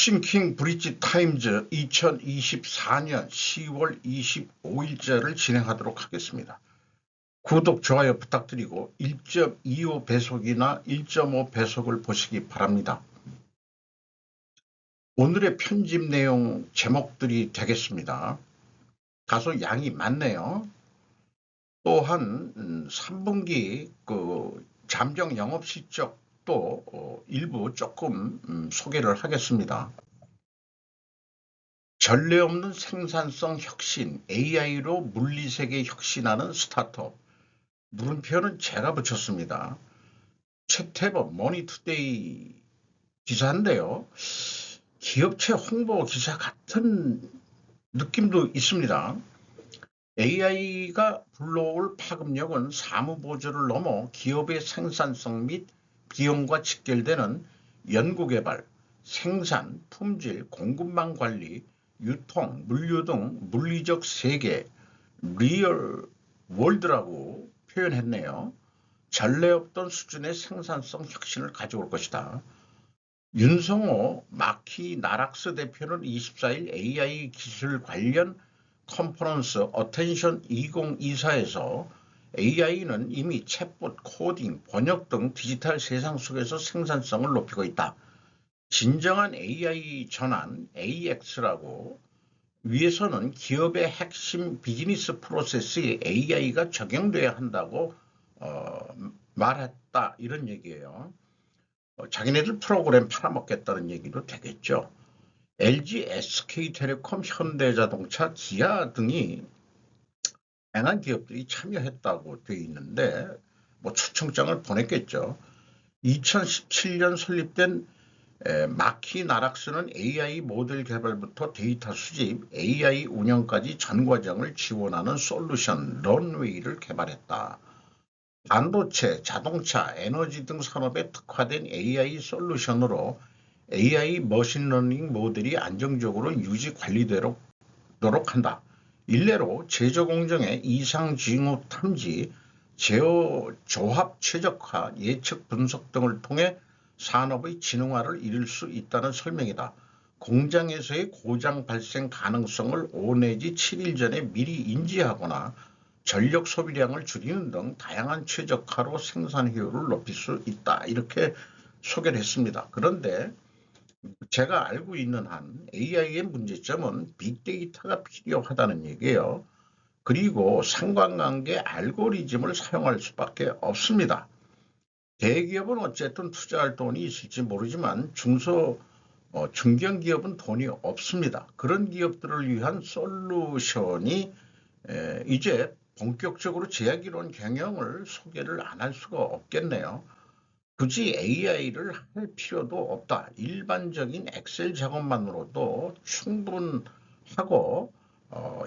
싱킹 브릿지 타임즈 2024년 10월 25일자를 진행하도록 하겠습니다. 구독, 좋아요 부탁드리고 1.25 배속이나 1.5 배속을 보시기 바랍니다. 오늘의 편집 내용 제목들이 되겠습니다. 다소 양이 많네요. 또한 3분기 잠정 영업 실적도 일부 조금 소개를 하겠습니다. 전례 없는 생산성 혁신, AI로 물리세계 혁신하는 스타트업. 물음표는 제가 붙였습니다. 최태범 머니투데이 기사인데요. 기업체 홍보 기사 같은 느낌도 있습니다. AI가 불러올 파급력은 사무보조를 넘어 기업의 생산성 및 비용과 직결되는 연구개발, 생산, 품질, 공급망 관리, 유통, 물류 등 물리적 세계, 리얼 월드라고 표현했네요. 전례 없던 수준의 생산성 혁신을 가져올 것이다. 윤성호 마키 나락스 대표는 24일 AI 기술 관련 컨퍼런스 어텐션 2024에서 AI는 이미 챗봇, 코딩, 번역 등 디지털 세상 속에서 생산성을 높이고 있다. 진정한 AI 전환, AX라고 위에서는 기업의 핵심 비즈니스 프로세스에 AI가 적용돼야 한다고 말했다. 이런 얘기예요. 자기네들 프로그램 팔아먹겠다는 얘기도 되겠죠. LG, SK텔레콤, 현대자동차, 기아 등이 다양한 기업들이 참여했다고 되어 있는데 초청장을 보냈겠죠. 2017년 설립된 마키 나락스는 AI 모델 개발부터 데이터 수집, AI 운영까지 전 과정을 지원하는 솔루션 런웨이를 개발했다. 반도체, 자동차, 에너지 등 산업에 특화된 AI 솔루션으로 AI 머신러닝 모델이 안정적으로 유지 관리되도록 한다. 일례로 제조 공정의 이상 징후 탐지, 제어 조합 최적화, 예측 분석 등을 통해 산업의 지능화를 이룰 수 있다는 설명이다. 공장에서의 고장 발생 가능성을 5 내지 7일 전에 미리 인지하거나 전력 소비량을 줄이는 등 다양한 최적화로 생산 효율을 높일 수 있다. 이렇게 소개를 했습니다. 그런데 제가 알고 있는 한 AI의 문제점은 빅데이터가 필요하다는 얘기예요. 그리고 상관관계 알고리즘을 사용할 수밖에 없습니다. 대기업은 어쨌든 투자할 돈이 있을지 모르지만 중견기업은 돈이 없습니다. 그런 기업들을 위한 솔루션이 이제 본격적으로 제약이론 경영을 소개를 안 할 수가 없겠네요. 굳이 AI를 할 필요도 없다. 일반적인 엑셀 작업만으로도 충분하고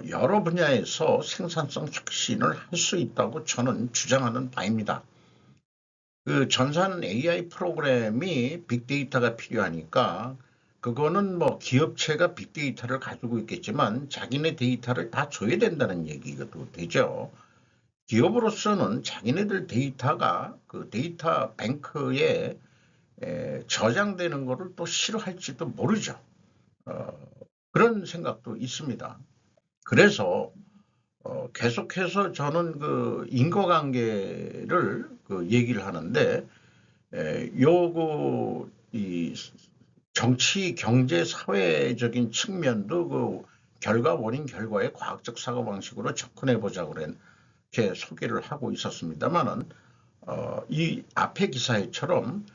여러 분야에서 생산성 혁신을 할 수 있다고 저는 주장하는 바입니다. 그 전산 AI 프로그램이 빅데이터가 필요하니까 그거는 기업체가 빅데이터를 가지고 있겠지만 자기네 데이터를 다 줘야 된다는 얘기가 되죠. 기업으로서는 자기네들 데이터가 그 데이터 뱅크에 저장되는 것을 또 싫어할지도 모르죠. 그런 생각도 있습니다. 그래서 계속해서 저는 그 인과관계를 얘기를 하는데 이 정치, 경제, 사회적인 측면도 그 결과, 원인, 결과의 과학적 사고방식으로 접근해 보자고 이렇게 소개를 하고 있었습니다만은 이 앞에 기사에처럼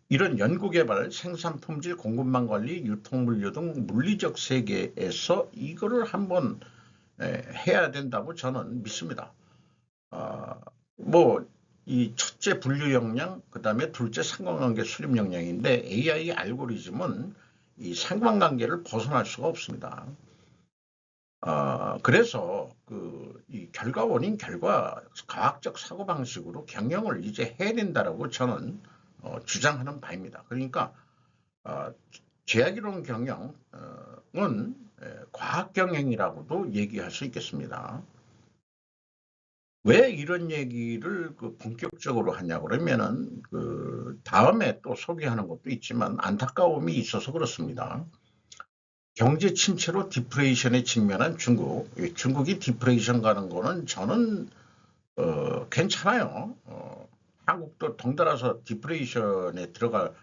이런 연구개발, 생산 품질, 공급망 관리, 유통 물류 등 물리적 세계에서 이거를 한번 해야 된다고 저는 믿습니다. 이 첫째 분류 역량, 그 다음에 둘째 상관관계 수립 역량인데 AI 알고리즘은 이 상관관계를 벗어날 수가 없습니다. 그래서 이 결과, 원인, 결과, 과학적 사고방식으로 경영을 이제 해야 된다라고 저는 주장하는 바입니다. 그러니까 제약이론 경영은 과학 경영이라고도 얘기할 수 있겠습니다. 왜 이런 얘기를 본격적으로 하냐 그러면은 다음에 또 소개하는 것도 있지만 안타까움이 있어서 그렇습니다. 경제 침체로 디프레이션에 직면한 중국. 중국이 디프레이션 가는 거는 저는 괜찮아요. 한국도 덩달아서 디프레이션에 들어가는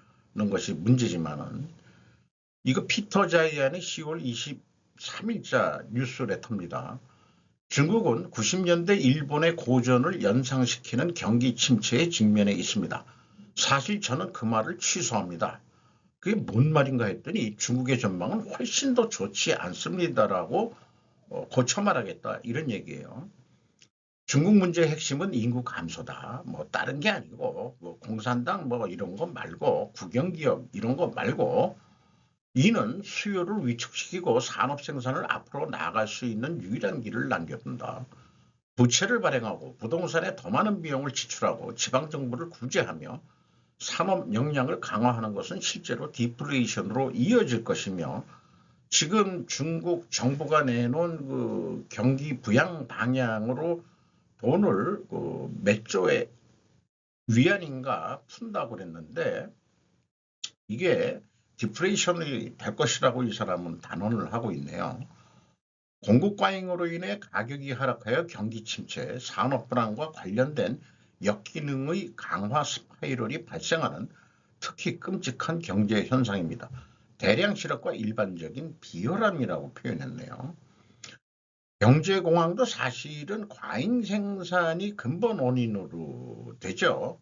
것이 문제지만은 이거 피터 자이안의 10월 23일자 뉴스레터입니다. 중국은 90년대 일본의 고전을 연상시키는 경기 침체에 직면해 있습니다. 사실 저는 그 말을 취소합니다. 그게 뭔 말인가 했더니 중국의 전망은 훨씬 더 좋지 않습니다라고 고쳐 말하겠다 이런 얘기예요. 중국 문제의 핵심은 인구 감소다. 뭐 다른 게 아니고 뭐 공산당 뭐 이런 거 말고 국영기업 이런 거 말고 이는 수요를 위축시키고 산업 생산을 앞으로 나아갈 수 있는 유일한 길을 남겨둔다. 부채를 발행하고 부동산에 더 많은 비용을 지출하고 지방정부를 구제하며 산업 역량을 강화하는 것은 실제로 디플레이션으로 이어질 것이며 지금 중국 정부가 내놓은 그 경기 부양 방향으로 돈을 몇 조의 위안인가 푼다고 그랬는데 이게 디플레이션이 될 것이라고 이 사람은 단언을 하고 있네요. 공급 과잉으로 인해 가격이 하락하여 경기 침체, 산업 불안과 관련된 역기능의 강화 스파이럴이 발생하는 특히 끔찍한 경제 현상입니다. 대량 실업과 일반적인 비열함이라고 표현했네요. 경제공황도 사실은 과잉 생산이 근본 원인으로 되죠.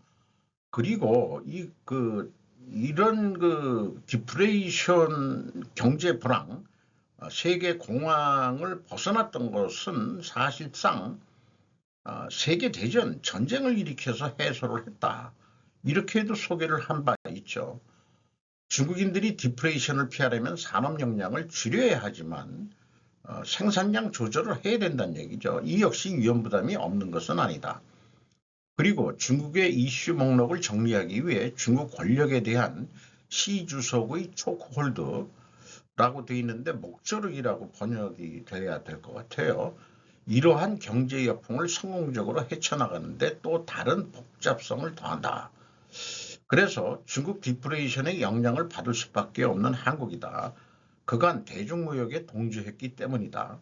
그리고 이런 그 디프레이션 경제 불황, 세계 공황을 벗어났던 것은 사실상 세계 대전 전쟁을 일으켜서 해소를 했다. 이렇게도 소개를 한 바 있죠. 중국인들이 디프레이션을 피하려면 산업 역량을 줄여야 하지만 생산량 조절을 해야 된다는 얘기죠. 이 역시 위험 부담이 없는 것은 아니다. 그리고 중국의 이슈 목록을 정리하기 위해 중국 권력에 대한 시 주석의 초크홀드라고 되어 있는데 목조르기라고 번역이 돼야 될 것 같아요. 이러한 경제 역풍을 성공적으로 헤쳐나가는데 또 다른 복잡성을 더한다. 그래서 중국 디프레이션의 영향을 받을 수밖에 없는 한국이다. 그간 대중무역에 동조했기 때문이다.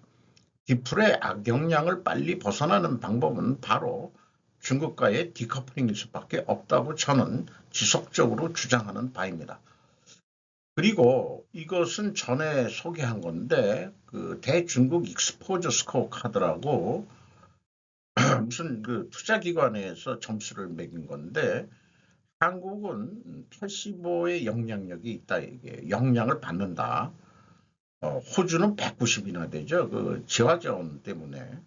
디플의 악영향을 빨리 벗어나는 방법은 바로 중국과의 디커플링일 수밖에 없다고 저는 지속적으로 주장하는 바입니다. 그리고 이것은 전에 소개한 건데 그 대중국 익스포저 스코어 카드라고 무슨 그 투자기관에서 점수를 매긴 건데 한국은 85의 영향력이 있다 이게 영향을 받는다. 호주는 190이나 되죠. 그 재화자원 때문에.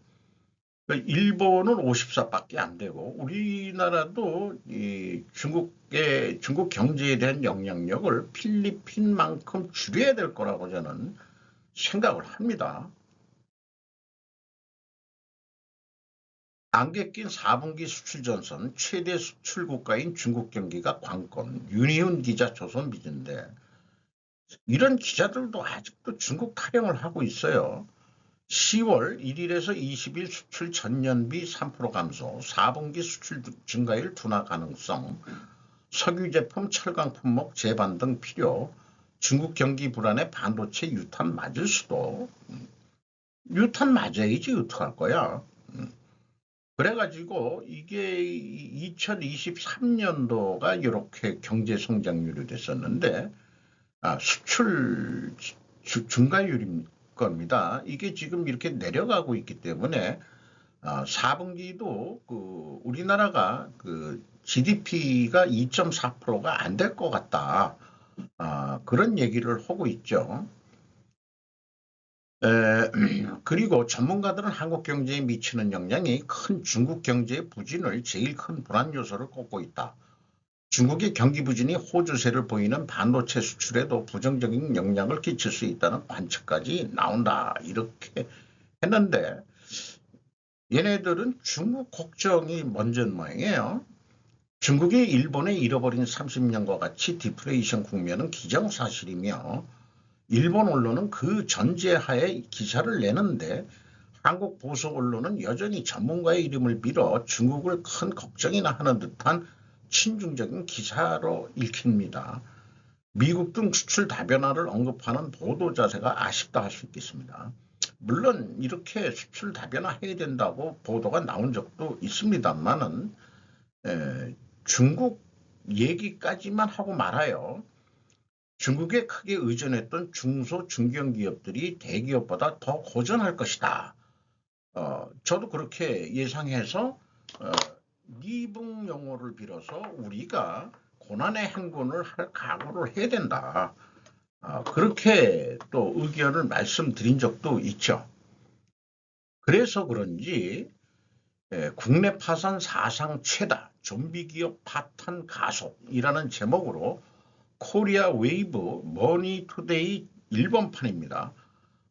일본은 54밖에 안 되고 우리나라도 이 중국 경제에 대한 영향력을 필리핀만큼 줄여야 될 거라고 저는 생각을 합니다. 안개 낀 4분기 수출 전선 최대 수출 국가인 중국 경기가 관건 윤희훈 기자 조선비즈인데 이런 기자들도 아직도 중국 타령을 하고 있어요. 10월 1일에서 20일 수출 전년비 3% 감소, 4분기 수출 증가율 둔화 가능성, 석유 제품, 철강 품목 재반 등 필요, 중국 경기 불안에 반도체 유탄 맞을 수도. 유탄 맞아야지 어떡할 거야. 그래가지고 이게 2023년도가 이렇게 경제 성장률이 됐었는데 수출 증가율인 겁니다. 이게 지금 이렇게 내려가고 있기 때문에 4분기도 그 우리나라가 그 GDP가 2.4%가 안 될 것 같다. 그런 얘기를 하고 있죠. 그리고 전문가들은 한국 경제에 미치는 영향이 큰 중국 경제의 부진을 제일 큰 불안 요소를 꼽고 있다. 중국의 경기 부진이 호주세를 보이는 반도체 수출에도 부정적인 영향을 끼칠 수 있다는 관측까지 나온다. 이렇게 했는데 얘네들은 중국 걱정이 먼저인 모양이에요. 중국이 일본에 잃어버린 30년과 같이 디프레이션 국면은 기정사실이며 일본 언론은 그 전제하에 기사를 내는데 한국 보수 언론은 여전히 전문가의 이름을 빌어 중국을 큰 걱정이나 하는 듯한 친중적인 기사로 읽힙니다. 미국 등 수출 다변화를 언급하는 보도 자세가 아쉽다 할 수 있겠습니다. 물론 이렇게 수출 다변화 해야 된다고 보도가 나온 적도 있습니다만은 중국 얘기까지만 하고 말아요. 중국에 크게 의존했던 중소 중견기업들이 대기업보다 더 고전할 것이다. 저도 그렇게 예상해서 미붕 용어를 빌어서 우리가 고난의 행군을 할 각오를 해야 된다. 그렇게 또 의견을 말씀드린 적도 있죠. 그래서 그런지 국내 파산 사상 최다 좀비 기업 파탄 가속이라는 제목으로 코리아 웨이브 머니투데이 일본판입니다.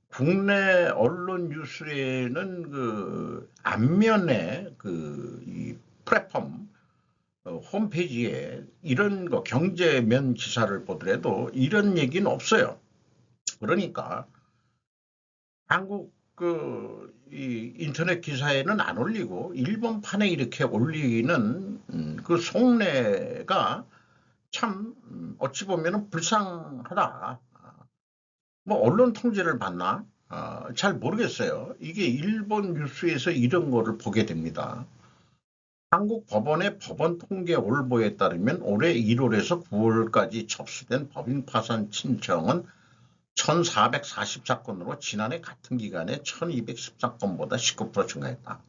국내 언론 뉴스에는 그 앞면에 이 플랫폼 홈페이지에 이런 거 경제면 기사를 보더라도 이런 얘기는 없어요. 그러니까 한국 이 인터넷 기사에는 안 올리고 일본판에 이렇게 올리는 그 속내가 참 어찌 보면 불쌍하다. 뭐 언론 통제를 받나? 잘 모르겠어요. 이게 일본 뉴스에서 이런 거를 보게 됩니다. 한국 법원의 법원 통계 올보에 따르면 올해 1월에서 9월까지 접수된 법인 파산 신청은 1440사건으로 지난해 같은 기간에 1214건보다 19% 증가했다.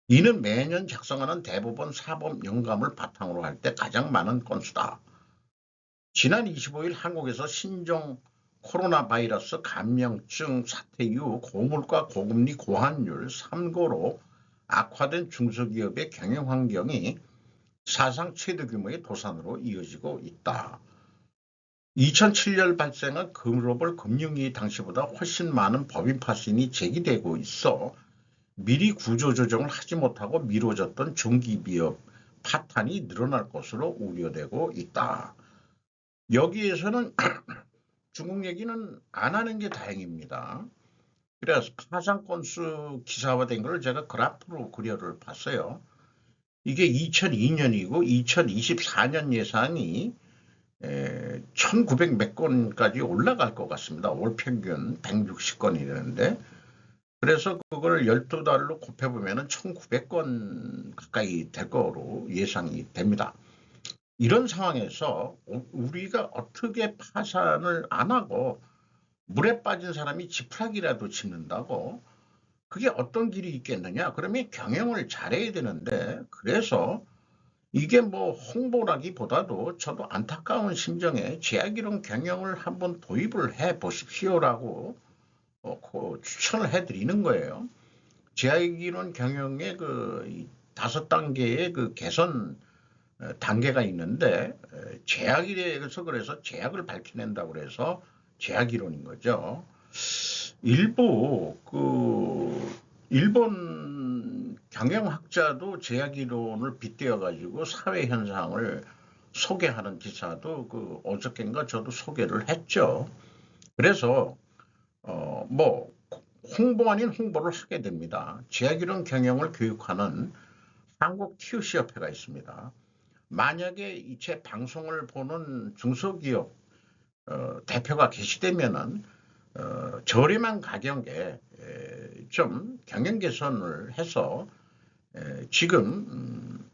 이는 매년 작성하는 대법원 사법 영감을 바탕으로 할 때 가장 많은 건수다. 지난 25일 한국에서 신종 코로나 바이러스 감염증 사태 이후 고물가 고금리 고환율 3고로 악화된 중소기업의 경영 환경이 사상 최대 규모의 도산으로 이어지고 있다. 2007년 발생한 글로벌 금융위기 당시보다 훨씬 많은 법인 파산이 제기되고 있어 미리 구조조정을 하지 못하고 미뤄졌던 중기기업 파탄이 늘어날 것으로 우려되고 있다. 여기에서는 중국 얘기는 안 하는 게 다행입니다. 그래서 파산 건수 기사화된 걸 제가 그래프로 그려를 봤어요. 이게 2002년이고 2024년 예상이 1900 몇 건까지 올라갈 것 같습니다. 올 평균 160건이 되는데 그래서 그걸 12달로 곱해보면 1900건 가까이 될 거로 예상이 됩니다. 이런 상황에서 우리가 어떻게 파산을 안 하고 물에 빠진 사람이 지푸라기라도 짚는다고 그게 어떤 길이 있겠느냐? 그러면 경영을 잘해야 되는데 그래서 이게 뭐 홍보라기보다도 저도 안타까운 심정에 제약이론 경영을 한번 도입을 해 보십시오라고 추천을 해드리는 거예요. 제약이론 경영의 그 5단계의 그 개선 단계가 있는데 제약이래서 그래서 제약을 밝혀낸다고 그래서 제약이론인 거죠. 일부 일본 경영학자도 제약이론을 빗대어 가지고 사회 현상을 소개하는 기사도 어저께인가 저도 소개를 했죠. 그래서 뭐 홍보 아닌 홍보를 하게 됩니다. 제약이론 경영을 교육하는 한국 TUC 협회가 있습니다. 만약에 제 방송을 보는 중소기업 대표가 계시다면은 저렴한 가격에 좀 경영 개선을 해서 지금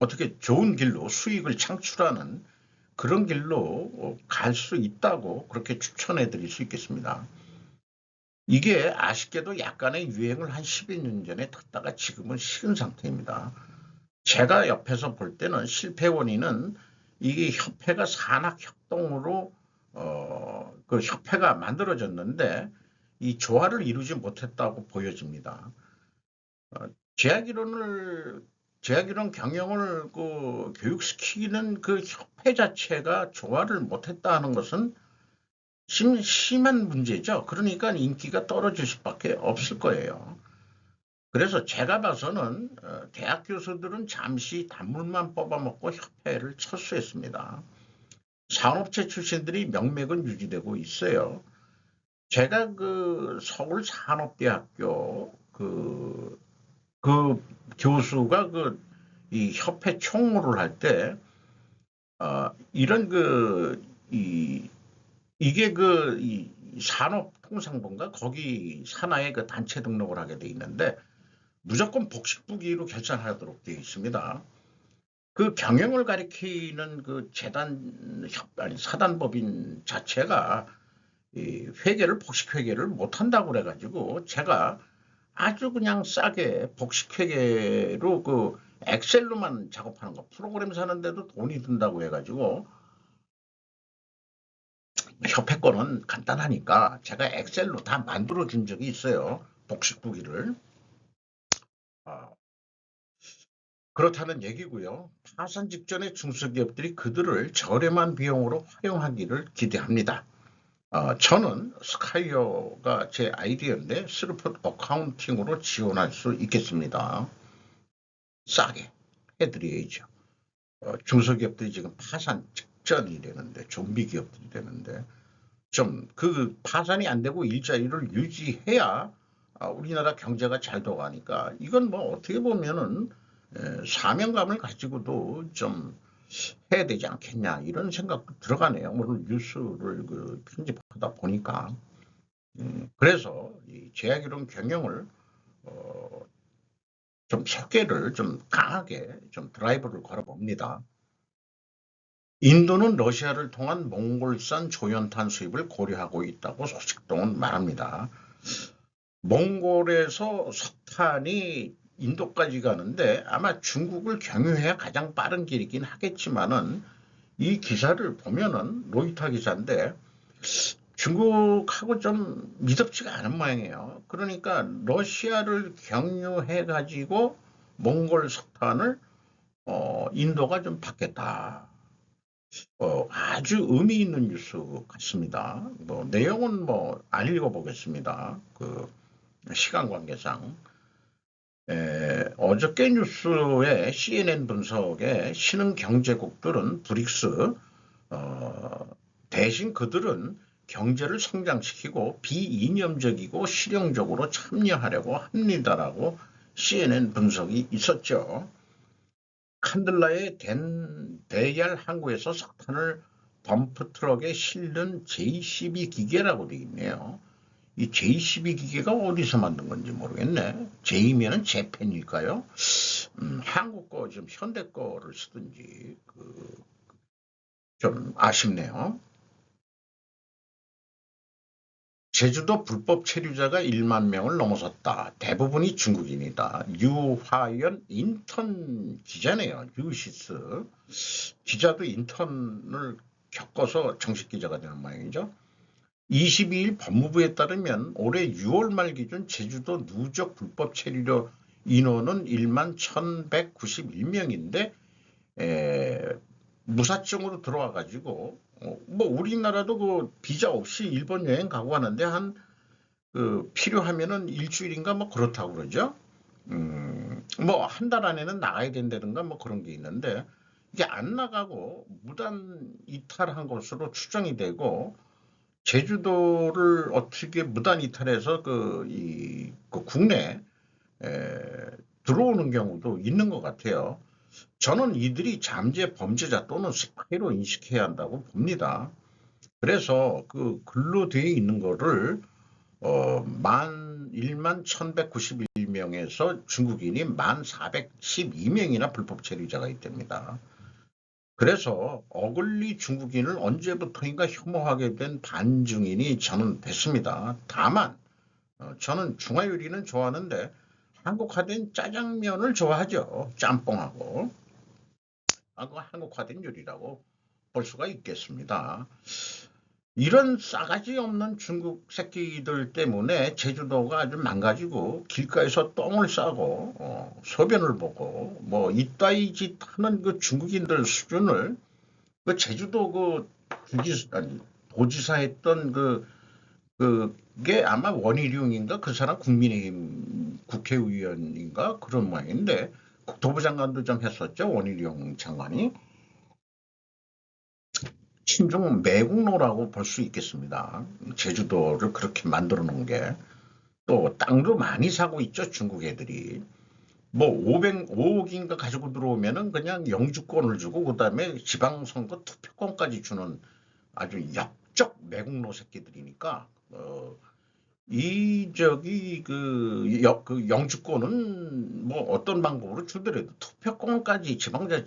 어떻게 좋은 길로 수익을 창출하는 그런 길로 갈 수 있다고 그렇게 추천해 드릴 수 있겠습니다. 이게 아쉽게도 약간의 유행을 한 12년 전에 탔다가 지금은 식은 상태입니다. 제가 옆에서 볼 때는 실패 원인은 이게 협회가 산학협동으로 그 협회가 만들어졌는데 이 조화를 이루지 못했다고 보여집니다. 제약이론 경영을 교육시키는 그 협회 자체가 조화를 못했다는 것은 심한 문제죠. 그러니까 인기가 떨어질 수밖에 없을 거예요. 그래서 제가 봐서는 대학 교수들은 잠시 단물만 뽑아먹고 협회를 철수했습니다. 산업체 출신들이 명맥은 유지되고 있어요. 제가 서울 산업대학교 그 교수가 이 협회 총무를 할 때, 이런 이게 이 산업통상부인가? 거기 산하에 그 단체 등록을 하게 돼 있는데, 무조건 복식부기로 결산하도록 되어 있습니다. 그 경영을 가리키는 그 아니, 사단법인 자체가 이 복식회계를 못한다고 그래가지고 제가 아주 그냥 싸게 복식회계로 그 엑셀로만 작업하는 거 프로그램 사는데도 돈이 든다고 해가지고 협회 거는 간단하니까 제가 엑셀로 다 만들어 준 적이 있어요. 복식부기를. 아, 그렇다는 얘기고요. 파산 직전에 중소기업들이 그들을 저렴한 비용으로 활용하기를 기대합니다. 저는 스카이어가 제 아이디어인데 스루풋 어카운팅으로 지원할 수 있겠습니다. 싸게 해드려야죠. 중소기업들이 지금 파산 직전이 되는데 좀비 기업들이 되는데 좀 그 파산이 안 되고 일자리를 유지해야 우리나라 경제가 잘 돌아가니까 이건 뭐 어떻게 보면은 사명감을 가지고도 좀 해야 되지 않겠냐 이런 생각도 들어가네요. 물론 뉴스를 그 편집하다 보니까 그래서 이 제약이론 경영을 좀 설계를 좀 강하게 좀 드라이브를 걸어봅니다. 인도는 러시아를 통한 몽골산 조연탄 수입을 고려하고 있다고 소식통은 말합니다. 몽골에서 석탄이 인도까지 가는데 아마 중국을 경유해야 가장 빠른 길이긴 하겠지만은 이 기사를 보면은 로이터 기사인데 중국하고 좀 미덥지가 않은 모양이에요. 그러니까 러시아를 경유해 가지고 몽골 석탄을 인도가 좀 받겠다. 아주 의미 있는 뉴스 같습니다. 뭐 내용은 뭐 안 읽어보겠습니다. 그 시간 관계상. 어저께 뉴스에 CNN 분석에 신흥 경제국들은 브릭스 대신 그들은 경제를 성장시키고 비이념적이고 실용적으로 참여하려고 합니다라고 CNN 분석이 있었죠. 칸들라의 대얄 항구에서 석탄을 덤프트럭에 실는 J12 기계라고 되어 있네요. 이 J12 기계가 어디서 만든 건지 모르겠네. J면은 재팬일까요? 한국 거 좀 현대 거를 쓰든지 좀 아쉽네요. 제주도 불법 체류자가 1만 명을 넘어섰다. 대부분이 중국인이다. 유화연 인턴 기자네요. 유시스. 기자도 인턴을 겪어서 정식 기자가 되는 모양이죠. 22일 법무부에 따르면 올해 6월 말 기준 제주도 누적 불법 체류자 인원은 1만 1,191명인데 무사증으로 들어와 가지고 뭐 우리나라도 그 비자 없이 일본 여행 가고 하는데 한 필요하면은 일주일인가 뭐 그렇다고 그러죠. 뭐 한 달 안에는 나가야 된다든가 뭐 그런 게 있는데 이게 안 나가고 무단 이탈한 것으로 추정이 되고 제주도를 어떻게 무단 이탈해서 그 국내 들어오는 경우도 있는 것 같아요. 저는 이들이 잠재 범죄자 또는 스파이로 인식해야 한다고 봅니다. 그래서 그 글로 되어 있는 거를 1만 1,191명에서 중국인이 1,412명이나 불법 체류자가 있답니다. 그래서 어글리 중국인을 언제부터인가 혐오하게 된 반중인이 저는 됐습니다. 다만 저는 중화요리는 좋아하는데 한국화된 짜장면을 좋아하죠. 짬뽕하고. 한국화된 요리라고 볼 수가 있겠습니다. 이런 싸가지 없는 중국 새끼들 때문에 제주도가 아주 망가지고 길가에서 똥을 싸고 소변을 보고 뭐 이따위 짓 하는 그 중국인들 수준을 그 제주도 도지사 했던 그게 아마 원희룡인가 그 사람 국민의힘 국회의원인가 그런 모양인데 국토부 장관도 좀 했었죠. 원희룡 장관이. 친중 매국노라고 볼 수 있겠습니다. 제주도를 그렇게 만들어 놓은 게. 또 땅도 많이 사고 있죠. 중국 애들이. 뭐 505억인가 가지고 들어오면은 그냥 영주권을 주고 그다음에 지방선거 투표권까지 주는 아주 역적 매국노 새끼들이니까 이 저기 그 영주권은 뭐 어떤 방법으로 주더라도 투표권까지 지방자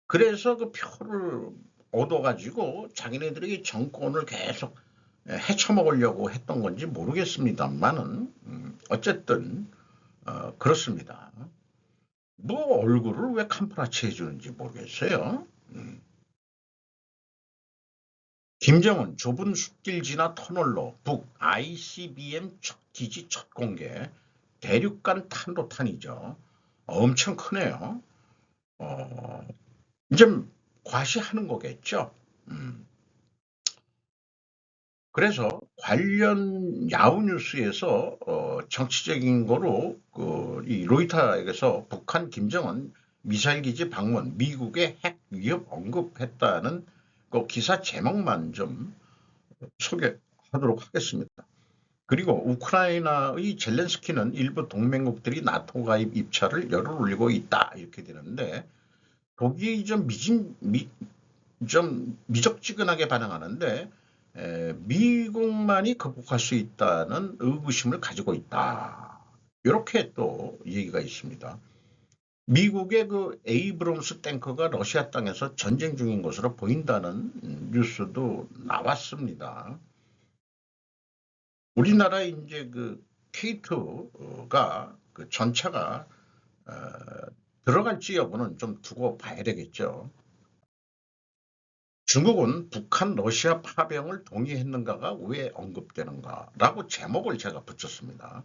그래서 그 표를 얻어가지고 자기네들에게 정권을 계속 헤쳐먹으려고 했던 건지 모르겠습니다만은 어쨌든 그렇습니다. 뭐 얼굴을 왜 캄프라치 해주는지 모르겠어요. 김정은 좁은 숲길 지나 터널로 북 ICBM 첫 기지 첫 공개. 대륙간 탄도탄이죠. 엄청 크네요. 어, 이제 과시하는 거겠죠. 그래서 관련 야후 뉴스에서 정치적인 거로 이 로이터에서 북한 김정은 미사일 기지 방문, 미국의 핵 위협 언급했다는 그 기사 제목만 좀 소개하도록 하겠습니다. 그리고 우크라이나의 젤렌스키는 일부 동맹국들이 나토 가입 입찰을 열을 올리고 있다 이렇게 되는데 독일이 좀 미적지근하게 반응하는데 미국만이 극복할 수 있다는 의구심을 가지고 있다. 이렇게 또 얘기가 있습니다. 미국의 그 에이브럼스 탱커가 러시아 땅에서 전쟁 중인 것으로 보인다는 뉴스도 나왔습니다. 우리나라 이제 그 K2가 그 전차가 들어갈지 여부는 좀 두고 봐야 되겠죠. 중국은 북한 러시아 파병을 동의했는가가 왜 언급되는가라고 제목을 제가 붙였습니다.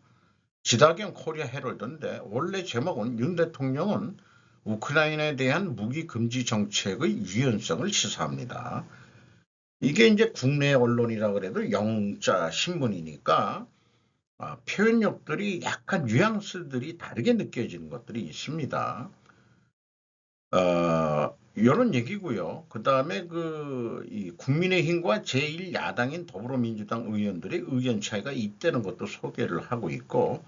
지다경 코리아 헤럴드인데 원래 제목은 윤 대통령은 우크라이나에 대한 무기 금지 정책의 유연성을 시사합니다. 이게 이제 국내 언론이라 그래도 영자 신문이니까 표현력들이 약간 뉘앙스들이 다르게 느껴지는 것들이 있습니다. 이런 얘기고요. 그 다음에 이 국민의힘과 제1야당인 더불어민주당 의원들의 의견 차이가 있다는 것도 소개를 하고 있고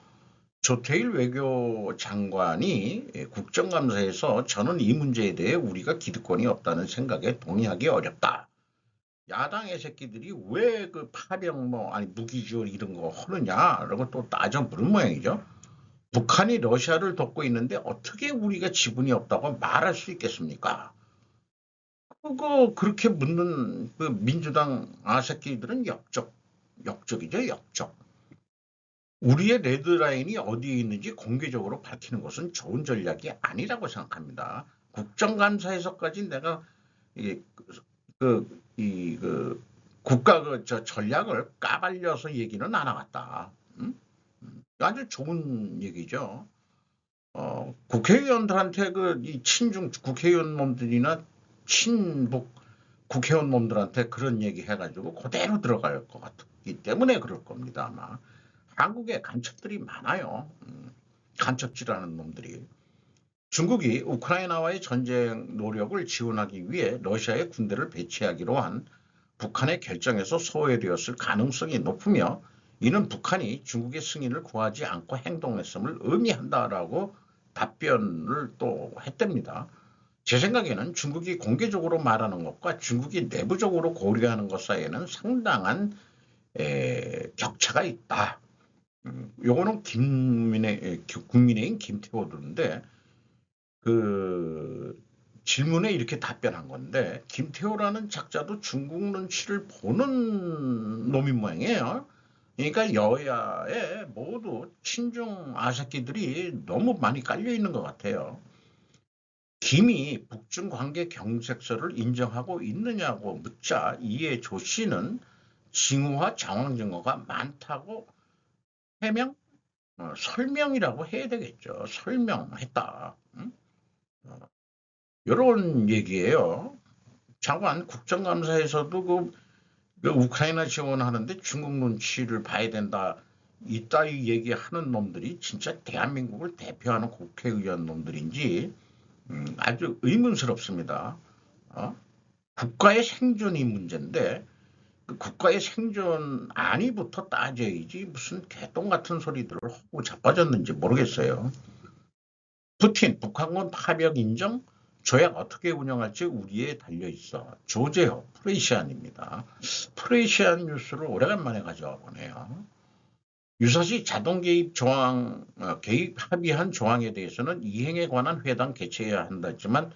조태일 외교장관이 국정감사에서 저는 이 문제에 대해 우리가 기득권이 없다는 생각에 동의하기 어렵다. 야당의 새끼들이 왜 그 파병 아니 무기 지원 이런 거 하느냐라고 또 따져 물은 모양이죠. 북한이 러시아를 돕고 있는데 어떻게 우리가 지분이 없다고 말할 수 있겠습니까? 그거 그렇게 묻는 그 민주당 아새끼들은 역적이죠, 역적. 우리의 레드라인이 어디에 있는지 공개적으로 밝히는 것은 좋은 전략이 아니라고 생각합니다. 국정감사에서까지 내가 이, 국가 전략을 까발려서 얘기는 안 하겠다. 아주 좋은 얘기죠. 국회의원들한테 이 친중 국회의원 놈들이나 친북 국회의원 놈들한테 그런 얘기 해가지고 그대로 들어갈 것 같기 때문에 그럴 겁니다, 아마. 한국에 간첩들이 많아요. 간첩질하는 놈들이. 중국이 우크라이나와의 전쟁 노력을 지원하기 위해 러시아의 군대를 배치하기로 한 북한의 결정에서 소외되었을 가능성이 높으며 이는 북한이 중국의 승인을 구하지 않고 행동했음을 의미한다라고 답변을 또 했답니다. 제 생각에는 중국이 공개적으로 말하는 것과 중국이 내부적으로 고려하는 것 사이에는 상당한 격차가 있다. 요거는 국민의힘 김태호인데 그 질문에 이렇게 답변한 건데 김태호라는 작자도 중국 눈치를 보는 놈인 모양이에요. 그러니까 여야에 모두 친중 아새끼들이 너무 많이 깔려 있는 것 같아요. 김이 북중 관계 경색서를 인정하고 있느냐고 묻자 이에 조 씨는 징후와 정황 증거가 많다고 해명? 설명이라고 해야 되겠죠. 설명했다. 이런 얘기예요. 장관 국정감사에서도 그 우크라이나 지원하는데 중국 눈치를 봐야 된다. 이따위 얘기하는 놈들이 진짜 대한민국을 대표하는 국회의원 놈들인지 아주 의문스럽습니다. 국가의 생존이 문제인데 그 국가의 생존 안위부터 따져야지 무슨 개똥 같은 소리들을 하고 자빠졌는지 모르겠어요. 푸틴, 북한군 파병 인정, 조약 어떻게 운영할지 우리에 달려있어. 조제호, 프레시안입니다. 프레시안 뉴스를 오래간만에 가져와 보네요. 유사시 자동 개입 조항, 개입 합의한 조항에 대해서는 이행에 관한 회담 개최해야 한다 했지만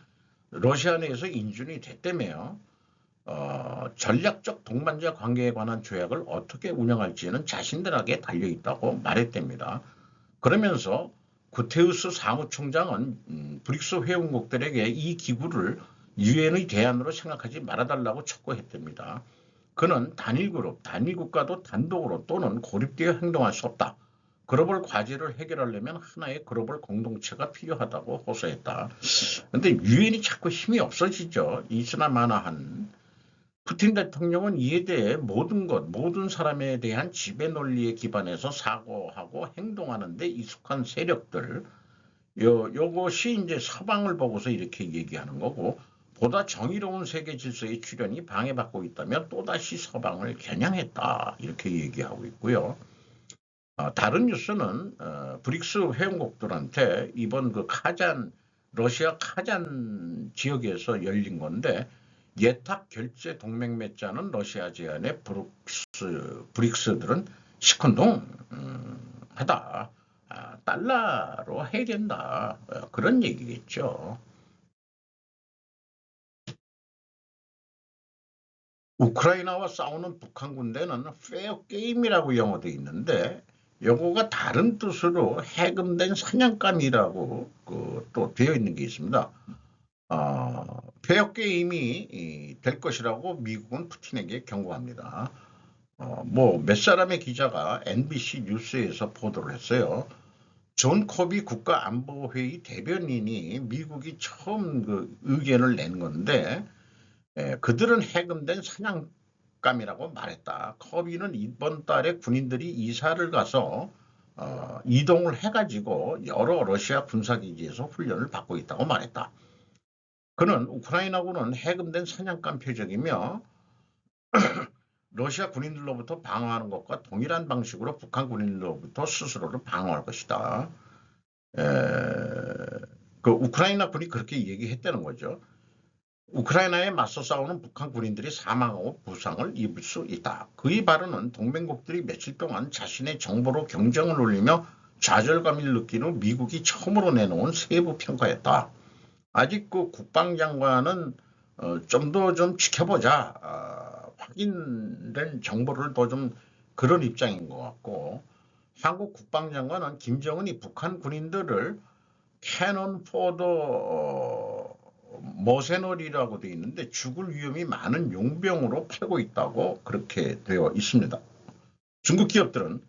러시아 내에서 인준이 됐다며요. 전략적 동반자 관계에 관한 조약을 어떻게 운영할지는 자신들에게 달려있다고 말했답니다. 그러면서 구테우스 사무총장은 브릭스 회원국들에게 이 기구를 유엔의 대안으로 생각하지 말아달라고 촉구했답니다. 그는 단일 그룹, 단일 국가도 단독으로 또는 고립되어 행동할 수 없다. 글로벌 과제를 해결하려면 하나의 글로벌 공동체가 필요하다고 호소했다. 그런데 유엔이 자꾸 힘이 없어지죠. 이스라만화한 푸틴 대통령은 이에 대해 모든 사람에 대한 지배 논리에 기반해서 사고하고 행동하는 데 익숙한 세력들, 요것이 이제 서방을 보고서 이렇게 얘기하는 거고, 보다 정의로운 세계 질서의 출현이 방해받고 있다면 또다시 서방을 겨냥했다. 이렇게 얘기하고 있고요. 다른 뉴스는 브릭스 회원국들한테 이번 그 러시아 카잔 지역에서 열린 건데, 예탁 결제 동맹 맺자는 러시아 제안에 브릭스들은 시큰둥하다. 달러로 해야 된다. 그런 얘기겠죠. 우크라이나와 싸우는 북한 군대는 페어 게임이라고 영어돼 있는데 요거가 다른 뜻으로 해금된 사냥감이라고 또 되어 있는 게 있습니다. 페어 게임이 될 것이라고 미국은 푸틴에게 경고합니다. 뭐 몇 사람의 기자가 NBC 뉴스에서 보도를 했어요. 존 코비 국가안보회의 대변인이 미국이 처음 그 의견을 낸 건데 그들은 해금된 사냥감이라고 말했다. 커비는 이번 달에 군인들이 이사를 가서 이동을 해가지고 여러 러시아 군사기지에서 훈련을 받고 있다고 말했다. 그는 우크라이나군은 해금된 사냥감 표적이며 러시아 군인들로부터 방어하는 것과 동일한 방식으로 북한 군인들로부터 스스로를 방어할 것이다. 그 우크라이나 군이 그렇게 얘기했다는 거죠. 우크라이나에 맞서 싸우는 북한 군인들이 사망하고 부상을 입을 수 있다. 그의 발언은 동맹국들이 며칠 동안 자신의 정보로 경쟁을 올리며 좌절감을 느낀 후 미국이 처음으로 내놓은 세부 평가였다. 아직 그 국방장관은 좀 더 좀 지켜보자. 확인된 정보를 더 좀 그런 입장인 것 같고 한국 국방장관은 김정은이 북한 군인들을 캐논 포더 머세너리라고 되어 있는데 죽을 위험이 많은 용병으로 팔고 있다고 그렇게 되어 있습니다. 중국 기업들은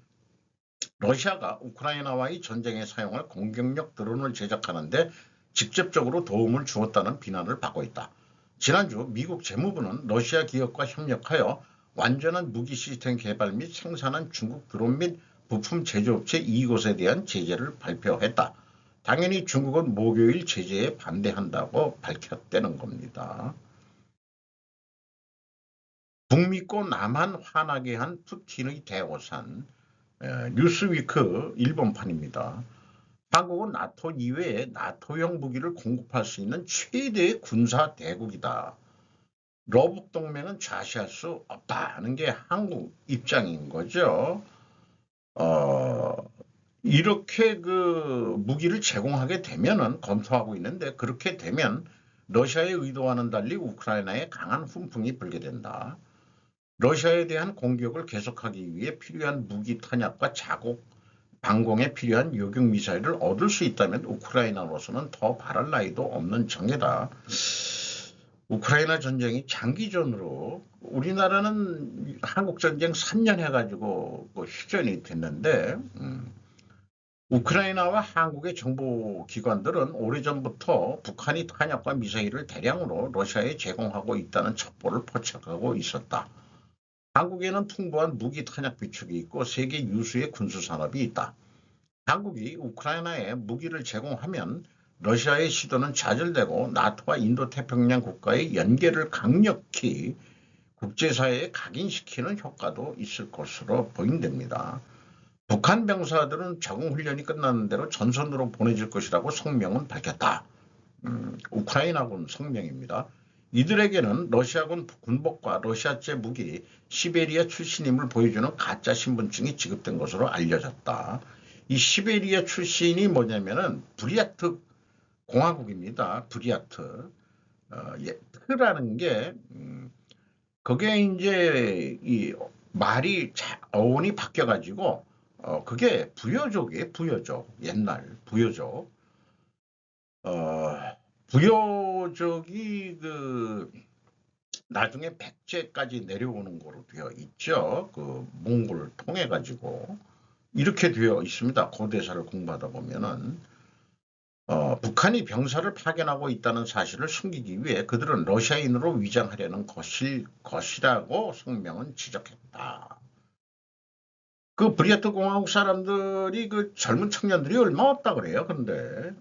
러시아가 우크라이나와의 전쟁에 사용할 공격력 드론을 제작하는데 직접적으로 도움을 주었다는 비난을 받고 있다. 지난주 미국 재무부는 러시아 기업과 협력하여 완전한 무기 시스템 개발 및 생산한 중국 드론 및 부품 제조업체 이곳에 대한 제재를 발표했다. 당연히 중국은 목요일 제재에 반대한다고 밝혔다는 겁니다. 북미고 남한 화나게 한 푸틴의 대오산 뉴스위크 일본판입니다. 한국은 나토 이외에 나토형 무기를 공급할 수 있는 최대의 군사 대국이다. 러북 동맹은 좌시할 수 없다는 게 한국 입장인 거죠. 이렇게 그 무기를 제공하게 되면은 검토하고 있는데 그렇게 되면 러시아의 의도와는 달리 우크라이나에 강한 훈풍이 불게 된다. 러시아에 대한 공격을 계속하기 위해 필요한 무기 탄약과 자국 방공에 필요한 요격 미사일을 얻을 수 있다면 우크라이나로서는 더 바랄 나위도 없는 정예다. 우크라이나 전쟁이 장기전으로 우리나라는 한국전쟁 3년 해가지고 휴전이 됐는데 우크라이나와 한국의 정보기관들은 오래전부터 북한이 탄약과 미사일을 대량으로 러시아에 제공하고 있다는 첩보를 포착하고 있었다. 한국에는 풍부한 무기 탄약 비축이 있고 세계 유수의 군수산업이 있다. 한국이 우크라이나에 무기를 제공하면 러시아의 시도는 좌절되고 나토와 인도태평양 국가의 연계를 강력히 국제사회에 각인시키는 효과도 있을 것으로 보인답니다. 북한 병사들은 적응 훈련이 끝나는 대로 전선으로 보내질 것이라고 성명은 밝혔다. 우크라이나군 성명입니다. 이들에게는 러시아군 군복과 러시아제 무기, 시베리아 출신임을 보여주는 가짜 신분증이 지급된 것으로 알려졌다. 이 시베리아 출신이 뭐냐면은 브리야트 공화국입니다. 브리야트. 트라는 게 그게 이제 이 말이 어원이 바뀌어가지고 그게 부여족이에요. 부여족. 옛날 부여족. 부여족이 그 나중에 백제까지 내려오는 거로 되어 있죠. 그 몽골을 통해 가지고 이렇게 되어 있습니다. 고대사를 공부하다 보면은 북한이 병사를 파견하고 있다는 사실을 숨기기 위해 그들은 러시아인으로 위장하려는 것이라고 성명은 지적했다. 그 브리야트 공화국 사람들이 그 젊은 청년들이 얼마 없다 그래요. 근데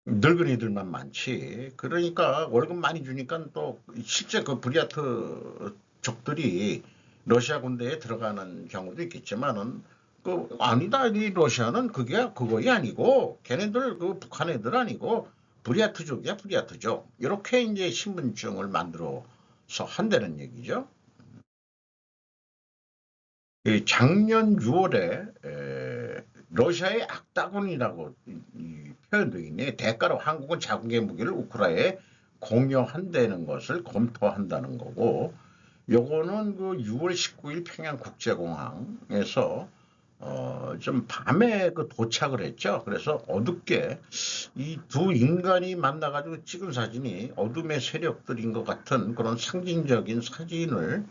늙은이들만 많지. 그러니까 월급 많이 주니까 또 실제 그 브리야트 족들이 러시아 군대에 들어가는 경우도 있겠지만은 그 아니다. 이 러시아는 그게 그거이 아니고 걔네들 그 북한 애들 아니고 브리야트족이야 브리야트족. 이렇게 이제 신분증을 만들어서 한다는 얘기죠. 작년 6월에 러시아의 악다군이라고 표현되어 있네. 대가로 한국은 자국의 무기를 우크라이나에 공여한다는 것을 검토한다는 거고, 요거는 그 6월 19일 평양국제공항에서 좀 밤에 그 도착을 했죠. 그래서 어둡게 이 두 인간이 만나가지고 찍은 사진이 어둠의 세력들인 것 같은 그런 상징적인 사진을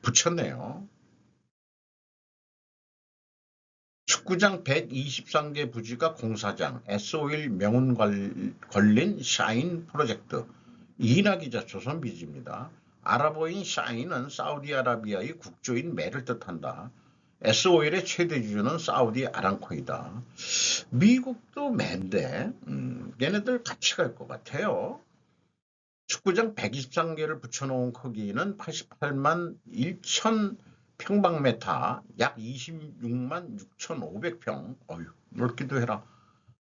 붙였네요. 축구장 123개 부지가 공사장, S5일 명운 걸린 샤인 프로젝트. 이인하 기자 조선비즈입니다. 아랍어인 샤인은 사우디아라비아의 국조인 매를 뜻한다. S5일의 최대 주주는 사우디 아람코이다. 미국도 매인데 얘네들 같이 갈 것 같아요. 축구장 123개를 붙여놓은 크기는 88만 1천 평방미터, 약 26만 6,500평. 어휴, 넓기도 해라.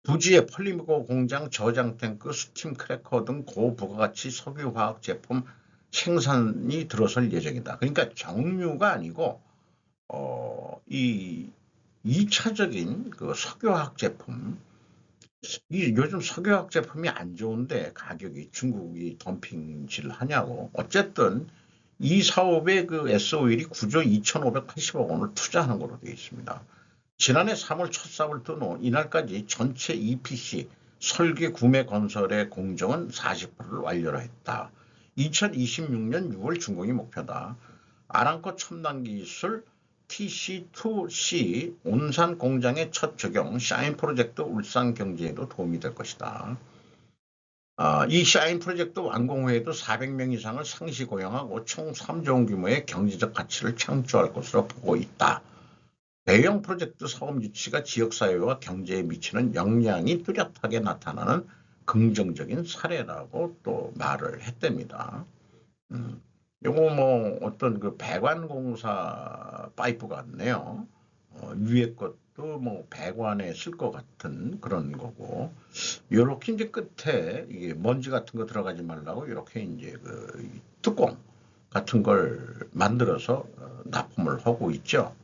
부지에 폴리머 공장, 저장 탱크, 스팀 크래커 등 고부가가치 석유화학 제품 생산이 들어설 예정이다. 그러니까 정유가 아니고 이 2차적인 그 석유화학 제품, 이 요즘 석유화학 제품이 안 좋은데 가격이 중국이 덤핑질 하냐고. 어쨌든 이 사업에 그 S-오일이 9조 2,580억 원을 투자하는 걸로 되어 있습니다. 지난해 3월 첫 삽을 뜬 후 이날까지 전체 EPC 설계 구매 건설의 공정은 40%를 완료를 했다. 2026년 6월 준공이 목표다. 아람코 첨단 기술 TC2C 온산 공장의 첫 적용 샤인 프로젝트 울산 경제에도 도움이 될 것이다. 이 샤인 프로젝트 완공 후에도 400명 이상을 상시 고용하고 총 3조 원 규모의 경제적 가치를 창출할 것으로 보고 있다. 대형 프로젝트 사업 유치가 지역사회와 경제에 미치는 영향이 뚜렷하게 나타나는 긍정적인 사례라고 또 말을 했답니다. 요거 뭐 어떤 그 배관공사 파이프 같네요. 위에 것도 뭐 배관에 쓸 것 같은 그런 거고, 요렇게 이제 끝에 이게 먼지 같은 거 들어가지 말라고 이렇게 이제 그 뚜껑 같은 걸 만들어서 납품을 하고 있죠.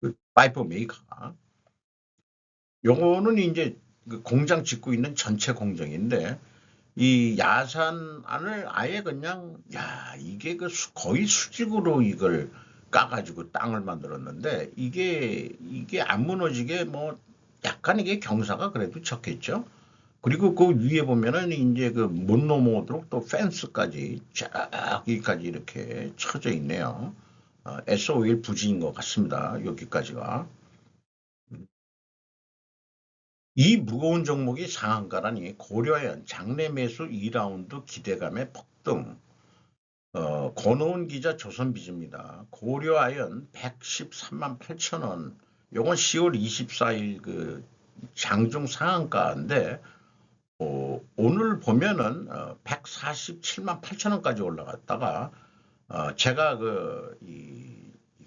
그 파이프 메이커가. 요거는 이제 그 공장 짓고 있는 전체 공정인데 이 야산안을 아예 그냥 야 이게 그 거의 수직으로 이걸 까가지고 땅을 만들었는데 이게 안 무너지게 뭐 약간 이게 경사가 그래도 적겠죠. 그리고 그 위에 보면은 이제 그 못 넘어오도록 또 펜스까지 쫙 여기까지 이렇게 쳐져 있네요. S-오일 부지인 것 같습니다. 여기까지가. 이 무거운 종목이 상한가라니 고려현 장내 매수 2라운드 기대감에 폭등. 권오은 기자 조선비즈입니다. 고려아연 113만 8천 원. 요건 10월 24일 그 장중 상한가인데 오늘 보면은 147만 8천 원까지 올라갔다가 제가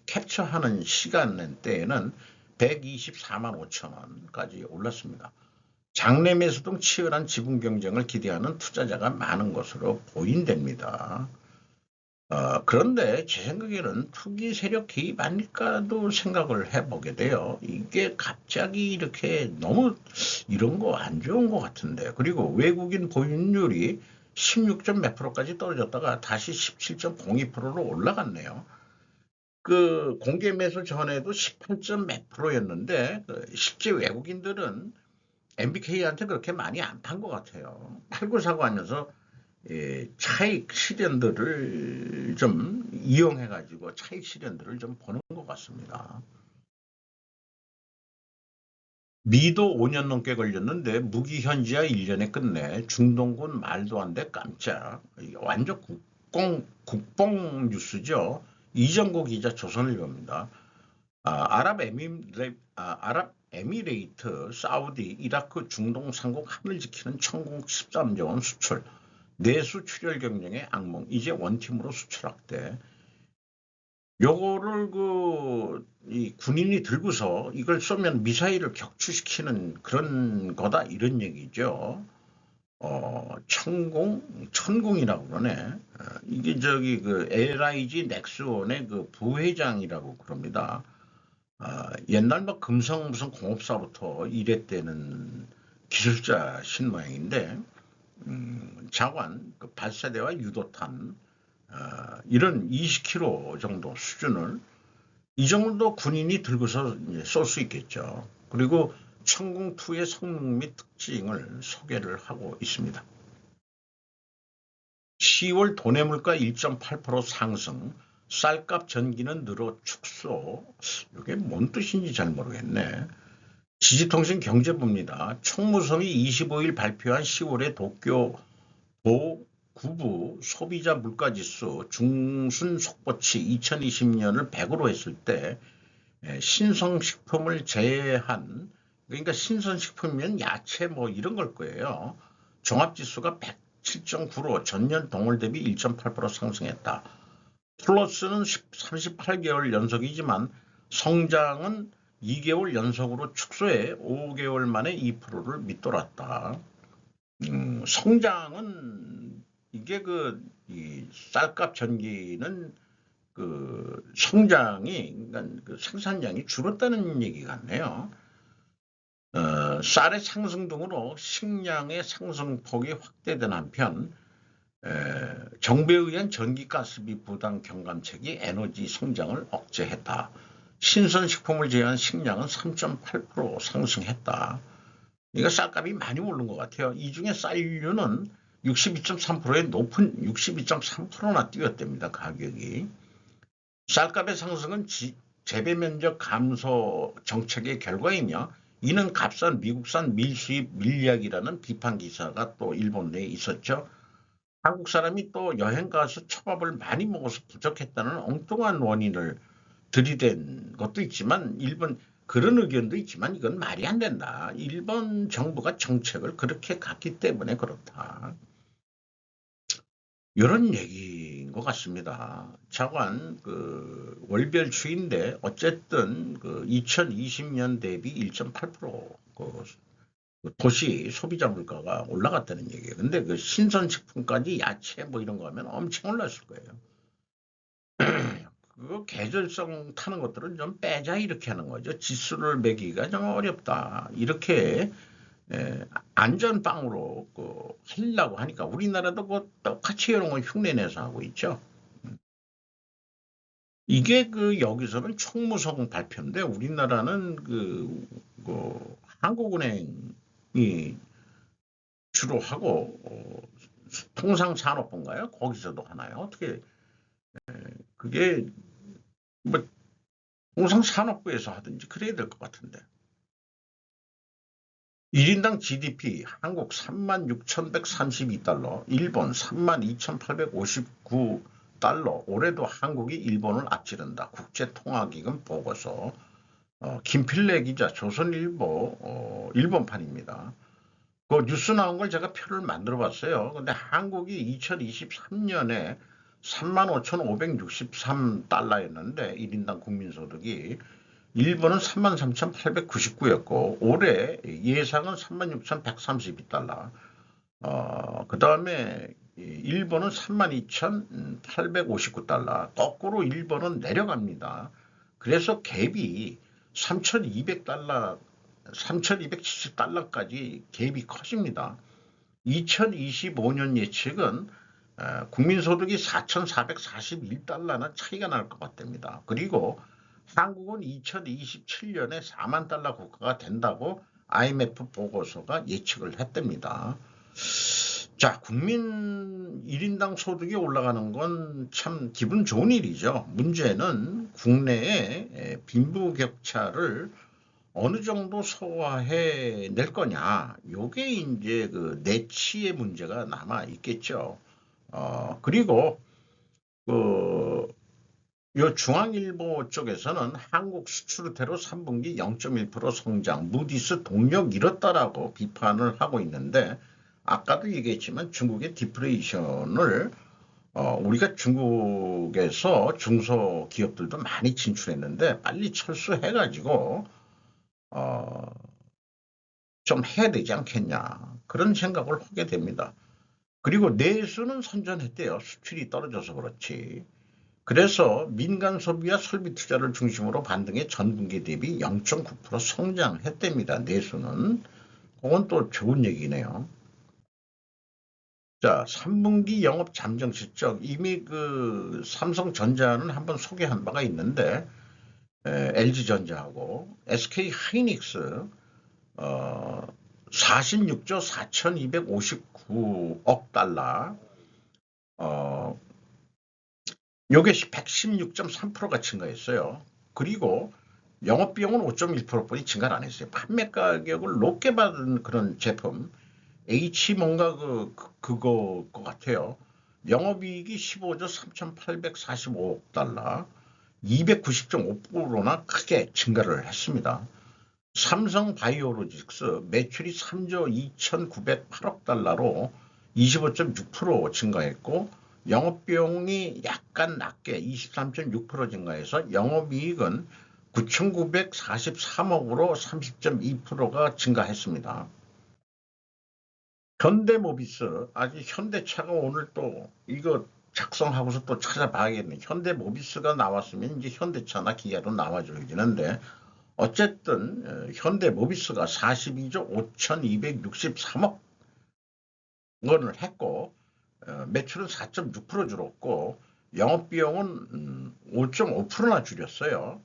캡처하는 시간대에는 124만 5천 원까지 올랐습니다. 장내 매수 등 치열한 지분 경쟁을 기대하는 투자자가 많은 것으로 보인답니다. 그런데 제 생각에는 투기 세력 개입 아닐까도 생각을 해보게 돼요. 이게 갑자기 이렇게 너무 이런 거 안 좋은 것 같은데. 그리고 외국인 보유율이 16점 몇 프로까지 떨어졌다가 다시 17.02%로 올라갔네요. 그 공개 매수 전에도 18점 몇 프로였는데 실제 외국인들은 MBK한테 그렇게 많이 안 판 것 같아요. 팔고 사고 하면서 차익 실현들을 좀 이용해가지고 차익 실현들을 좀 보는 것 같습니다. 미도 5년 넘게 걸렸는데 무기 현지화 1년에 끝내 중동군 말도 안 돼 깜짝. 완전 국뽕 뉴스죠. 이정고 기자 조선일보입니다. 아랍에미레이트, 사우디, 이라크, 중동 3국 하늘 지키는 천국 13조 원 수출. 내수 출혈 경쟁의 악몽. 이제 원팀으로 수출 확대. 요거를 이 군인이 들고서 이걸 쏘면 미사일을 격추시키는 그런 거다 이런 얘기죠. 천공이라고 그러네. 이게 LIG 넥스원의 그 부회장이라고 그럽니다. 옛날 뭐 금성 무슨 공업사부터 일했다는 기술자 신모양인데, 자관, 그 발사대와 유도탄, 이런 20kg 정도 수준을 이 정도 군인이 들고서 쏠 수 있겠죠. 그리고 천궁2의 성능 및 특징을 소개를 하고 있습니다. 10월 도내 물가 1.8% 상승, 쌀값 전기는 늘어 축소. 이게 뭔 뜻인지 잘 모르겠네. 지지통신 경제부입니다. 총무성이 25일 발표한 10월의 도쿄 구부 소비자 물가지수 중순 속보치 2020년을 100으로 했을 때 신선식품을 제외한, 그러니까 신선식품이면 야채 뭐 이런 걸 거예요. 종합지수가 107.9로 전년 동월 대비 1.8% 상승했다. 플러스는 38개월 연속이지만 성장은 2개월 연속으로 축소해 5개월 만에 2%를 밑돌았다. 성장은 이게 이 쌀값 전기는 그 성장이, 그러니까 그 생산량이 줄었다는 얘기 같네요. 쌀의 상승 등으로 식량의 상승폭이 확대된 한편 정부에 의한 전기가스비 부담 경감책이 에너지 성장을 억제했다. 신선식품을 제외한 식량은 3.8% 상승했다. 이거 쌀값이 많이 오른 것 같아요. 이 중에 쌀류는 62.3%의 높은 62.3%나 뛰었답니다. 가격이. 쌀값의 상승은 재배 면적 감소 정책의 결과이며 이는 값싼 미국산 밀수입 밀약이라는 비판 기사가 또 일본 내에 있었죠. 한국 사람이 또 여행 가서 초밥을 많이 먹어서 부족했다는 엉뚱한 원인을 들이댄 것도 있지만 그런 의견도 있지만 이건 말이 안 된다. 일본 정부가 정책을 그렇게 갔기 때문에 그렇다. 이런 얘기인 것 같습니다. 차관 월별 추인데 어쨌든 2020년 대비 1.8% 도시 소비자 물가가 올라갔다는 얘기예요. 근데 그 신선식품까지 야채 뭐 이런 거 하면 엄청 올랐을 거예요. 그 계절성 타는 것들은 좀 빼자 이렇게 하는 거죠. 지수를 매기기가 좀 어렵다. 이렇게 안전빵으로 하려고 하니까 우리나라도 똑같이 이런 걸 흉내내서 하고 있죠. 이게 여기서는 총무성 발표인데 우리나라는 한국은행이 주로 하고 통상산업부인가요? 거기서도 하나요? 어떻게 그게 뭐 통상산업부에서 하든지 그래야 될 것 같은데. 1인당 GDP 한국 36,132달러, 일본 32,859달러. 올해도 한국이 일본을 앞지른다. 국제통화기금 보고서. 김필래 기자 조선일보 일본판입니다. 그 뉴스 나온 걸 제가 표를 만들어 봤어요. 근데 한국이 2023년에 35,563달러였는데 1인당 국민소득이 일본은 33,899였고 올해 예상은 36,132달러. 그 다음에 일본은 32,859달러. 거꾸로 일본은 내려갑니다. 그래서 갭이 3,200달러, 3,270달러까지 갭이 커집니다. 2025년 예측은 국민소득이 4,441달러나 차이가 날 것 같답니다. 그리고 한국은 2027년에 4만 달러 국가가 된다고 IMF 보고서가 예측을 했답니다. 자, 국민 1인당 소득이 올라가는 건 참 기분 좋은 일이죠. 문제는 국내의 빈부격차를 어느 정도 소화해 낼 거냐. 요게 이제 그 내치의 문제가 남아 있겠죠. 그리고 요 중앙일보 쪽에서는 한국 수출대로 3분기 0.1% 성장, 무디스 동력 잃었다라고 비판을 하고 있는데 아까도 얘기했지만 중국의 디프레이션을 우리가 중국에서 중소기업들도 많이 진출했는데 빨리 철수해가지고 좀 해야 되지 않겠냐 그런 생각을 하게 됩니다. 그리고 내수는 선전했대요. 수출이 떨어져서 그렇지. 그래서 민간 소비와 설비 투자를 중심으로 반등해 전분기 대비 0.9% 성장했답니다. 내수는. 그건 또 좋은 얘기네요. 자, 3분기 영업 잠정 실적 이미 그 삼성전자는 한번 소개한 바가 있는데 LG전자하고 SK 하이닉스 46조 4,259억 달러 요게 116.3%가 증가했어요. 그리고 영업비용은 5.1%뿐이 증가를 안 했어요. 판매 가격을 높게 받은 그런 제품 H 뭔가 그거 것 같아요. 영업이익이 15조 3,845억 달러 290.5%나 크게 증가를 했습니다. 삼성 바이오로직스 매출이 3조 2,908억 달러로 25.6% 증가했고 영업비용이 약간 낮게 23.6% 증가해서 영업이익은 9,943억으로 30.2%가 증가했습니다. 현대모비스, 아직 현대차가 오늘 또 이거 작성하고서 또 찾아봐야겠네. 현대모비스가 나왔으면 이제 현대차나 기아도 나와줘야겠는데 어쨌든 현대모비스가 42조 5,263억 원을 했고 매출은 4.6% 줄었고 영업비용은 5.5%나 줄였어요.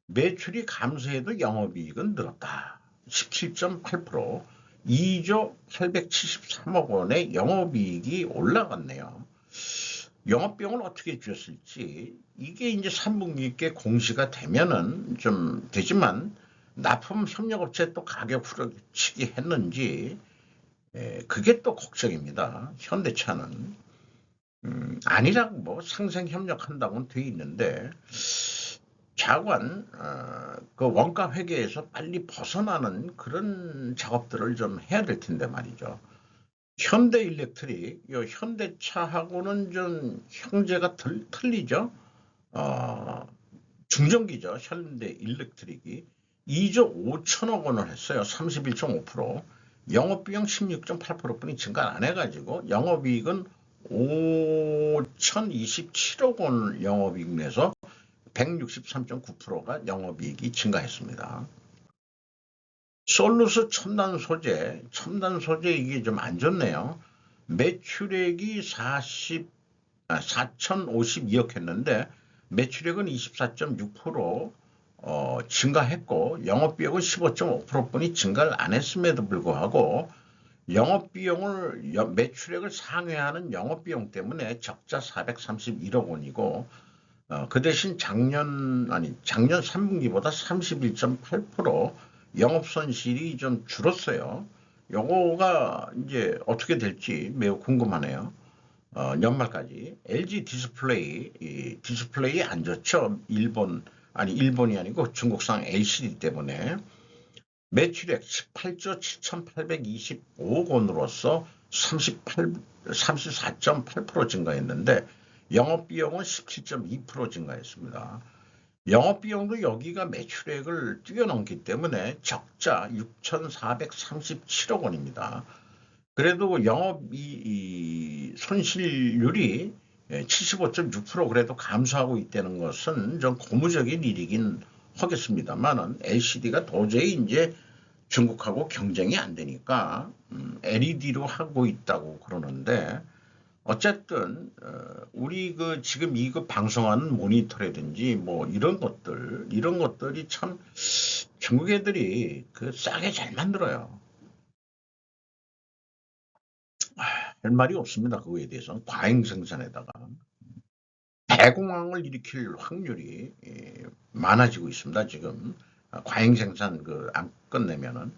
매출이 감소해도 영업이익은 늘었다. 17.8% 2조 873억 원의 영업이익이 올라갔네요. 영업비용을 어떻게 줄였을지 이게 이제 3분기께 공시가 되면은 좀 되지만 납품 협력업체 또 가격 후려치기 했는지 그게 또 걱정입니다. 현대차는 아니라고 뭐 상생 협력한다고는 돼 있는데 차관 그 원가 회계에서 빨리 벗어나는 그런 작업들을 좀 해야 될 텐데 말이죠. 현대일렉트릭, 요 현대차하고는 좀 형제가 틀리죠. 중전기죠. 현대일렉트릭이 2조 5천억 원을 했어요. 31.5%. 영업비용 16.8%뿐이 증가 안 해가지고 영업이익은 5,027억 원 영업이익 내서 163.9%가 영업이익이 증가했습니다. 솔루스 첨단 소재 이게 좀 안 좋네요. 매출액이 4,052억 했는데 매출액은 24.6% 증가했고 영업비용은 15.5%뿐이 증가를 안 했음에도 불구하고 영업비용을 매출액을 상회하는 영업비용 때문에 적자 431억 원이고 그 대신 작년 3분기보다 31.8% 영업손실이 좀 줄었어요. 요거가 이제 어떻게 될지 매우 궁금하네요. 연말까지 LG 디스플레이 안 좋죠. 일본이 아니고 중국산 LCD 때문에 매출액 18조 7,825억 원으로서 34.8% 증가했는데 영업비용은 17.2% 증가했습니다. 영업비용도 여기가 매출액을 뛰어넘기 때문에 적자 6,437억 원입니다. 그래도 영업 손실률이 75.6% 그래도 감소하고 있다는 것은 좀 고무적인 일이긴 하겠습니다만은 LCD가 도저히 이제 중국하고 경쟁이 안 되니까 LED로 하고 있다고 그러는데 어쨌든 우리 그 지금 이거 방송하는 모니터라든지 뭐 이런 것들이 참 중국 애들이 그 싸게 잘 만들어요. 할 말이 없습니다. 그거에 대해서는 과잉 생산에다가 대공황을 일으킬 확률이 많아지고 있습니다. 지금 과잉 생산 그 안 끝내면은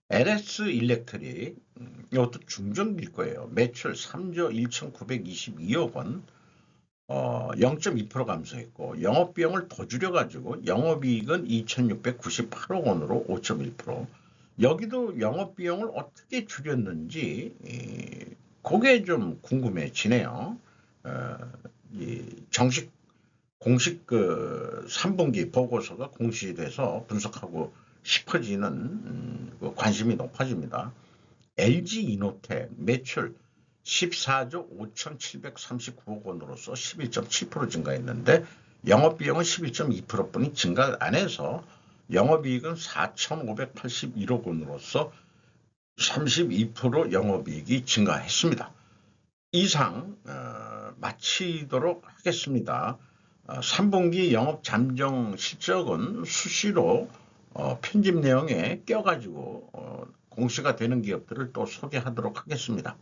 LS 일렉트릭 이것도 중전기일 거예요. 매출 3조 1,922억 원, 0.2% 감소했고 영업비용을 더 줄여가지고 영업이익은 2,698억 원으로 5.1%. 여기도 영업비용을 어떻게 줄였는지 그게 좀 궁금해지네요. 정식 공식 그 3분기 보고서가 공시돼서 분석하고 싶어지는 그 관심이 높아집니다. LG 이노텍 매출 14조 5,739억 원으로서 11.7% 증가했는데 영업비용은 11.2%뿐이 증가를 안 해서 영업이익은 4,581억 원으로서 32% 영업이익이 증가했습니다. 이상 마치도록 하겠습니다. 3분기 영업 잠정 실적은 수시로 편집 내용에 껴가지고 공시가 되는 기업들을 또 소개하도록 하겠습니다.